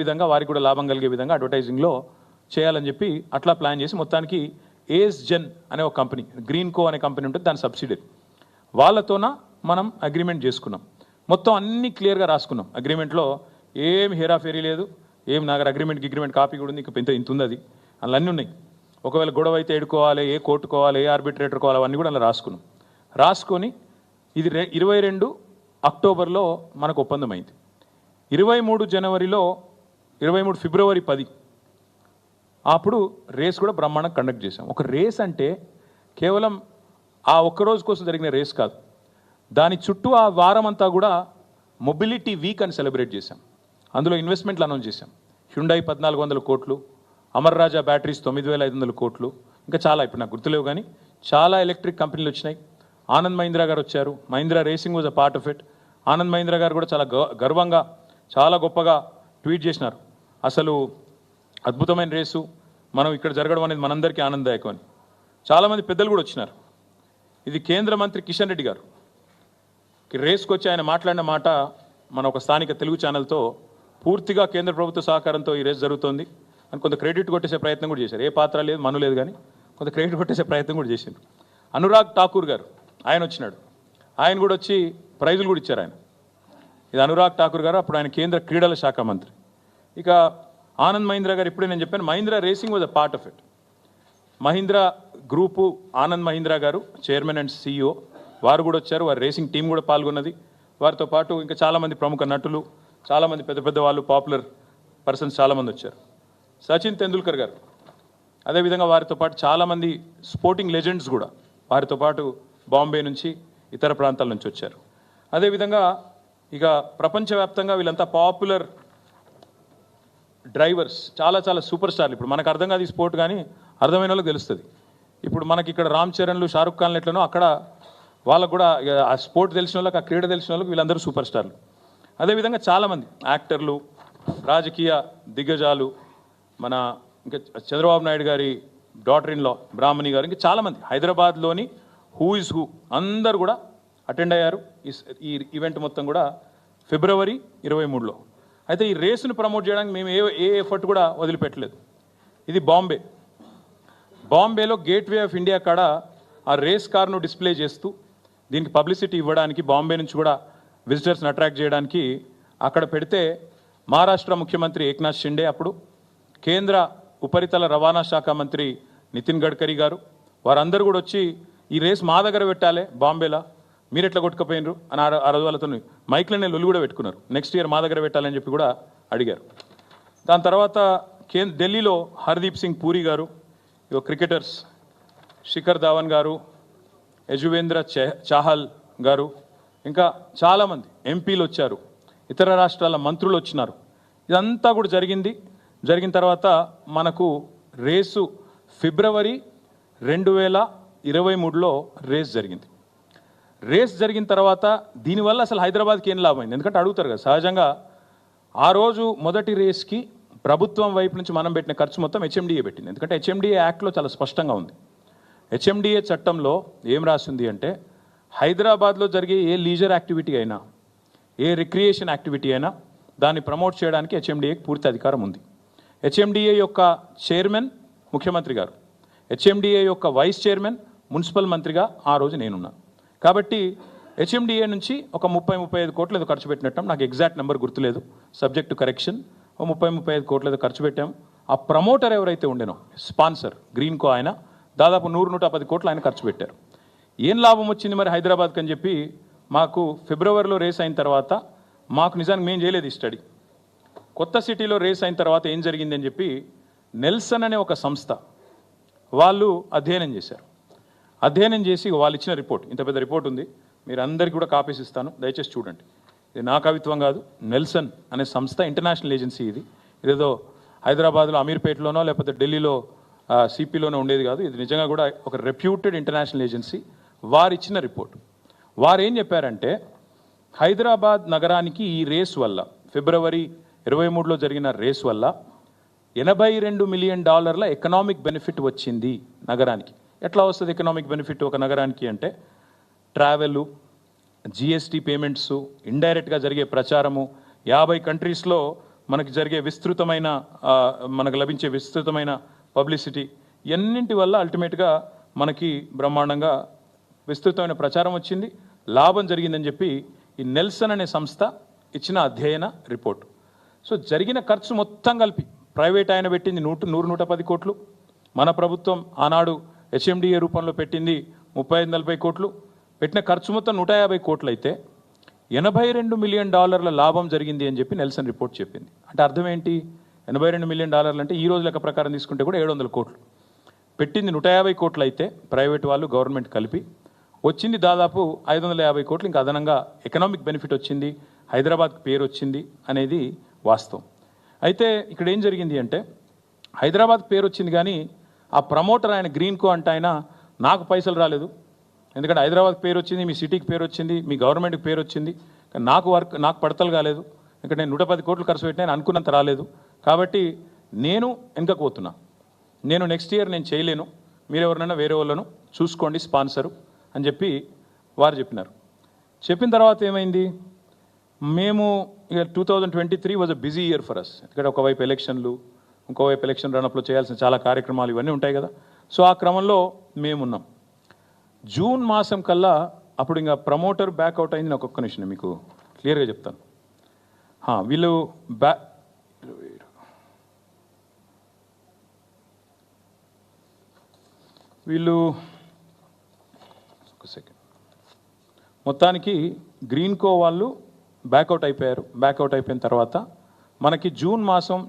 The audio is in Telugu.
విధంగా వారికి కూడా లాభం కలిగే విధంగా అడ్వర్టైజింగ్లో చేయాలని చెప్పి అట్లా ప్లాన్ చేసి మొత్తానికి ఏస్ జెన్ అనే ఒక కంపెనీ, గ్రీన్ కో అనే కంపెనీ ఉంటుంది, దాని సబ్సిడరీ, వాళ్ళతోన మనం అగ్రిమెంట్ చేసుకున్నాం. మొత్తం అన్ని క్లియర్గా రాసుకున్నాం. అగ్రిమెంట్లో ఏం హేరాఫేరీ లేదు, ఏం నా దగ్గర అగ్రిమెంట్ కాపీ కూడా ఉంది, ఇంకా ఇంత ఉంది, అది అందులో అన్నీ ఉన్నాయి. ఒకవేళ గొడవ అయితే ఎడుకోవాలి, ఏ కోర్టుకోవాలి, ఏ ఆర్బిట్రేటర్ కోవాలి, అవన్నీ కూడా అలా రాసుకున్నాం. రాసుకొని ఇది 22 అక్టోబర్లో మనకు ఒప్పందం అయింది. 23 జనవరిలో 23 ఫిబ్రవరి 10 అప్పుడు రేస్ కూడా బ్రహ్మాండంగా కండక్ట్ చేశాం. ఒక రేస్ అంటే కేవలం ఆ ఒక్కరోజు కోసం జరిగిన రేస్ కాదు, దాని చుట్టూ ఆ వారం అంతా కూడా మొబిలిటీ వీక్ అని సెలబ్రేట్ చేశాం. అందులో ఇన్వెస్ట్మెంట్లు అనౌన్స్ చేశాం. హ్యుండై 1400 కోట్లు, అమర్ రాజా బ్యాటరీస్ 9500 కోట్లు, ఇంకా చాలా ఇప్పుడు నాకు గుర్తులేవు కానీ చాలా ఎలక్ట్రిక్ కంపెనీలు వచ్చినాయి. ఆనంద్ మహీంద్రా గారు వచ్చారు. Mahindra racing was a part of it. Anand Mahindra గారు కూడా చాలా గర్వంగా చాలా గొప్పగా ట్వీట్ చేసినారు, అసలు అద్భుతమైన రేసు మనం ఇక్కడ జరగడం అనేది మనందరికీ ఆనందదాయకం అని. చాలామంది పెద్దలు కూడా వచ్చినారు. ఇది కేంద్ర మంత్రి కిషన్ రెడ్డి గారు రేస్కి వచ్చి ఆయన మాట్లాడిన మాట మన ఒక స్థానిక తెలుగు ఛానల్తో పూర్తిగా కేంద్ర ప్రభుత్వ సహకారంతో ఈ రేస్ జరుగుతోంది అని కొంత క్రెడిట్ కొట్టేసే ప్రయత్నం కూడా చేశారు. ఏ పాత్ర లేదు, మను లేదు, కానీ కొంత క్రెడిట్ కొట్టేసే ప్రయత్నం కూడా చేశారు. అనురాగ్ ఠాకూర్ గారు ఆయన వచ్చినాడు. ఆయన కూడా వచ్చి ప్రైజులు కూడా ఇచ్చారు. ఆయన ఇది అనురాగ్ ఠాకూర్ గారు, అప్పుడు ఆయన కేంద్ర క్రీడల శాఖ మంత్రి. ఇక ఆనంద్ మహీంద్రా గారు, ఇప్పుడే నేను చెప్పాను, Mahindra racing was a part of it. Mahindra group Anand Mahindra గారు చైర్మన్ అండ్ CEO, వారు కూడా వచ్చారు. వారి రేసింగ్ టీం కూడా పాల్గొన్నది. వారితో పాటు ఇంకా చాలామంది ప్రముఖ నటులు, చాలామంది పెద్ద పెద్ద వాళ్ళు, పాపులర్ పర్సన్స్ చాలామంది వచ్చారు. సచిన్ తెందుల్కర్ గారు, అదేవిధంగా వారితో పాటు చాలామంది స్పోర్టింగ్ లెజెండ్స్ కూడా వారితో పాటు బాంబే నుంచి ఇతర ప్రాంతాల నుంచి వచ్చారు. అదేవిధంగా ఇక ప్రపంచవ్యాప్తంగా వీళ్ళంతా పాపులర్ డ్రైవర్స్, చాలా చాలా సూపర్ స్టార్లు. ఇప్పుడు మనకు అర్థం కాదు ఈ స్పోర్ట్, కానీ అర్థమైన వాళ్ళకి తెలుస్తుంది. ఇప్పుడు మనకి ఇక్కడ రామ్ చరణ్లు, షారుఖ్ ఖాన్లు ఎట్లనో అక్కడ వాళ్ళకు కూడా ఆ స్పోర్ట్ తెలిసిన వాళ్ళకి, ఆ క్రీడ తెలిసిన వాళ్ళకి వీళ్ళందరూ సూపర్ స్టార్లు. అదేవిధంగా చాలామంది యాక్టర్లు, రాజకీయ దిగ్గజాలు, మన ఇంకా చంద్రబాబు నాయుడు గారి డాటర్ ఇన్ లా బ్రాహ్మణి గారు, ఇంకా చాలామంది హైదరాబాద్లోని హూ ఇస్ హూ అందరూ కూడా అటెండ్ అయ్యారు ఈ ఈవెంట్ మొత్తం కూడా ఫిబ్రవరి 23లో. అయితే ఈ రేసును ప్రమోట్ చేయడానికి మేము ఏ ఎఫర్ట్ కూడా వదిలిపెట్టలేదు. ఇది బాంబేలో గేట్వే ఆఫ్ ఇండియా కాడ ఆ రేస్ కార్ను డిస్ప్లే చేస్తూ దీనికి పబ్లిసిటీ ఇవ్వడానికి, బాంబే నుంచి కూడా విజిటర్స్ని అట్రాక్ట్ చేయడానికి అక్కడ పెడితే మహారాష్ట్ర ముఖ్యమంత్రి ఏక్నాథ్ షిండే, అప్పుడు కేంద్ర ఉపరితల రవాణా శాఖ మంత్రి నితిన్ గడ్కరీ గారు, వారందరూ కూడా వచ్చి ఈ రేస్ మా దగ్గర పెట్టాలి బాంబేలో, మీరు ఎట్లా కొట్టుకుపోయినరు అని ఆ రోజు వాళ్ళతో మైక్లనే లొల్లి కూడా పెట్టుకున్నారు. నెక్స్ట్ ఇయర్ మా దగ్గర పెట్టాలని చెప్పి కూడా అడిగారు. దాని తర్వాత ఢిల్లీలో హర్దీప్ సింగ్ పూరి గారు, క్రికెటర్స్ శిఖర్ ధావన్ గారు, యజువేంద్ర చాహల్ గారు, ఇంకా చాలామంది ఎంపీలు వచ్చారు, ఇతర రాష్ట్రాల మంత్రులు వచ్చినారు. ఇదంతా కూడా జరిగిన తర్వాత మనకు రేసు ఫిబ్రవరి 2023లో రేస్ జరిగింది. రేస్ జరిగిన తర్వాత దీనివల్ల అసలు హైదరాబాద్కి ఏం లాభమైంది? ఎందుకంటే అడుగుతారు కదా సహజంగా. ఆ రోజు మొదటి రేస్కి ప్రభుత్వం వైపు నుంచి మనం పెట్టిన ఖర్చు మొత్తం HMDA పెట్టింది. ఎందుకంటే HMDA యాక్ట్లో చాలా స్పష్టంగా ఉంది. HMDA చట్టంలో ఏం రాసింది అంటే, హైదరాబాద్లో జరిగే ఏ లీజర్ యాక్టివిటీ అయినా, ఏ రిక్రియేషన్ యాక్టివిటీ అయినా దాన్ని ప్రమోట్ చేయడానికి HMDAకి పూర్తి అధికారం ఉంది. HMDA యొక్క చైర్మన్ ముఖ్యమంత్రి గారు, HMDA యొక్క వైస్ చైర్మన్ మున్సిపల్ మంత్రిగా ఆ రోజు నేనున్నాను. కాబట్టి HMDA నుంచి ఒక 30-35 కోట్లు ఏదో ఖర్చు పెట్టినట్టు, నాకు ఎగ్జాక్ట్ నెంబర్ గుర్తులేదు, సబ్జెక్ట్ టు కరెక్షన్, 30-35 కోట్లు ఏదో ఖర్చు పెట్టాం. ఆ ప్రమోటర్ ఎవరైతే ఉండేనో, స్పాన్సర్ గ్రీన్ కో, ఆయన దాదాపు 100-110 కోట్లు ఆయన ఖర్చు పెట్టారు. ఏం లాభం వచ్చింది మరి హైదరాబాద్కి అని చెప్పి మాకు ఫిబ్రవరిలో రేస్ అయిన తర్వాత మాకు నిజానికి మేము చేయలేదు ఈ స్టడీ. కొత్త సిటీలో రేస్ అయిన తర్వాత ఏం జరిగింది అని చెప్పి నెల్సన్ అనే ఒక సంస్థ వాళ్ళు అధ్యయనం చేశారు. అధ్యయనం చేసి వాళ్ళు ఇచ్చిన రిపోర్ట్, ఇంత పెద్ద రిపోర్ట్ ఉంది, మీరు అందరికీ కూడా కాపీస్ ఇస్తాను, దయచేసి చూడండి. ఇది నా కవిత్వం కాదు, నెల్సన్ అనే సంస్థ ఇంటర్నేషనల్ ఏజెన్సీ. ఇదేదో హైదరాబాద్లో అమీర్పేటలోనో లేకపోతే ఢిల్లీలో CPలోనో ఉండేది కాదు. ఇది నిజంగా కూడా ఒక రెప్యూటెడ్ ఇంటర్నేషనల్ ఏజెన్సీ. వారు ఇచ్చిన రిపోర్ట్, వారు ఏం చెప్పారంటే, హైదరాబాద్ నగరానికి ఈ రేస్ వల్ల, ఫిబ్రవరి 23లో జరిగిన రేస్ వల్ల $82 మిలియన్ ఎకనామిక్ బెనిఫిట్ వచ్చింది నగరానికి. ఎట్లా వస్తుంది ఎకనామిక్ బెనిఫిట్ ఒక నగరానికి అంటే, ట్రావెలు, GST పేమెంట్స్, ఇండైరెక్ట్గా జరిగే ప్రచారము, 50 కంట్రీస్లో మనకి జరిగే విస్తృతమైన మనకు లభించే విస్తృతమైన పబ్లిసిటీ ఎన్నింటి వల్ల అల్టిమేట్గా మనకి బ్రహ్మాండంగా విస్తృతమైన ప్రచారం వచ్చింది, లాభం జరిగిందని చెప్పి ఈ నెల్సన్ అనే సంస్థ ఇచ్చిన అధ్యయన రిపోర్ట్. సో జరిగిన ఖర్చు మొత్తం కలిపి ప్రైవేట్ ఆయన పెట్టింది 100-110 కోట్లు, మన ప్రభుత్వం ఆనాడు హెచ్ఎండిఏ రూపంలో పెట్టింది 35-40 కోట్లు, పెట్టిన ఖర్చు మొత్తం 150 కోట్లు అయితే $82 మిలియన్ లాభం జరిగింది అని చెప్పి నెల్సన్ రిపోర్ట్ చెప్పింది. అంటే అర్థం ఏంటి? $82 మిలియన్ అంటే ఈ రోజు లెక్క ప్రకారం తీసుకుంటే కూడా 700 కోట్లు. పెట్టింది 150 కోట్లు అయితే ప్రైవేట్ వాళ్ళు గవర్నమెంట్ కలిపి వచ్చింది దాదాపు 550 కోట్లు. ఇంకా అదనంగా ఎకనామిక్ బెనిఫిట్ వచ్చింది, హైదరాబాద్కి పేరు వచ్చింది అనేది వాస్తవం. అయితే ఇక్కడ ఏం జరిగింది అంటే హైదరాబాద్కి పేరు వచ్చింది కానీ ఆ ప్రమోటర్ ఆయన గ్రీన్ కో అంటే ఆయన నాకు పైసలు రాలేదు, ఎందుకంటే హైదరాబాద్కి పేరు వచ్చింది, మీ సిటీకి పేరు వచ్చింది, మీ గవర్నమెంట్కి పేరు వచ్చింది, కానీ నాకు పడతలు కాలేదు, ఎందుకంటే నేను 110 కోట్లు ఖర్చు పెట్టినా అనుకున్నంత రాలేదు, కాబట్టి నేను వెనకకు పోతున్నా, నేను నెక్స్ట్ ఇయర్ నేను చేయలేను, మీరు ఎవరినైనా వేరే వాళ్ళను చూసుకోండి స్పాన్సరు అని చెప్పి వారు చెప్పినారు. చెప్పిన తర్వాత ఏమైంది, మేము ఇక 2023 was a busy year for us, ఎందుకంటే ఒకవైపు ఎలక్షన్లు, ఇంకోవైపు ఎలక్షన్ రన్అప్లో చేయాల్సిన చాలా కార్యక్రమాలు ఇవన్నీ ఉంటాయి కదా. సో ఆ క్రమంలో మేమున్నాం. జూన్ మాసం కల్లా అప్పుడు ఇంకా ప్రమోటర్ బ్యాక్అవుట్ అయింది. నాకు ఒక్క నిమిషం మీకు క్లియర్గా చెప్తాను. వీళ్ళు ఒక సెకండ్, మొత్తానికి గ్రీన్ కో వాళ్ళు బ్యాక్అవుట్ అయిపోయారు. బ్యాక్అవుట్ అయిపోయిన తర్వాత మనకి జూన్ మాసం